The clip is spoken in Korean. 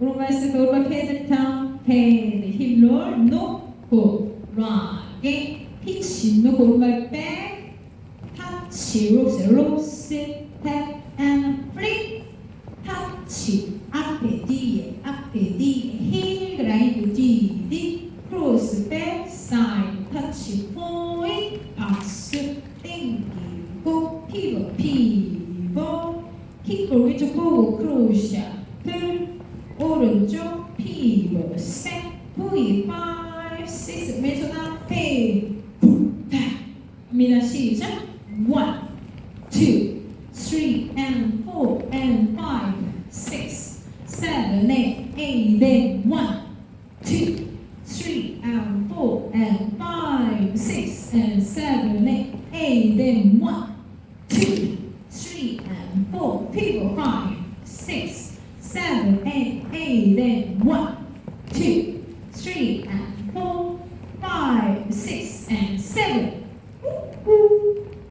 오른발 쓰고 오른발 패드 턴 헤드 힙롤 놓고 락에 피치 놓고 오른발 백 타치 록스 록스 탭 앤 플릭 타치 앞에 뒤에 힐 그라인드 뒤 크로스 백 사이드 타치 포인트 박수 땡기고 피벗 킥볼 왼쪽 보고 크로샤 들 오른쪽 피벗 셋 V 5, 6 왼손 앞에 쿵탁 갑니다. 시작 1, 2, 3 and 4 and 5, 6, 7, 8, 8 then 1, 2, 3 and 4 and 5, 6 and 7, 8, 8 then 1, 2, 3 and 4 pivot 5, 6, 7, 8, 8 then 1, 2, 3 and 4, 5, 6 and 7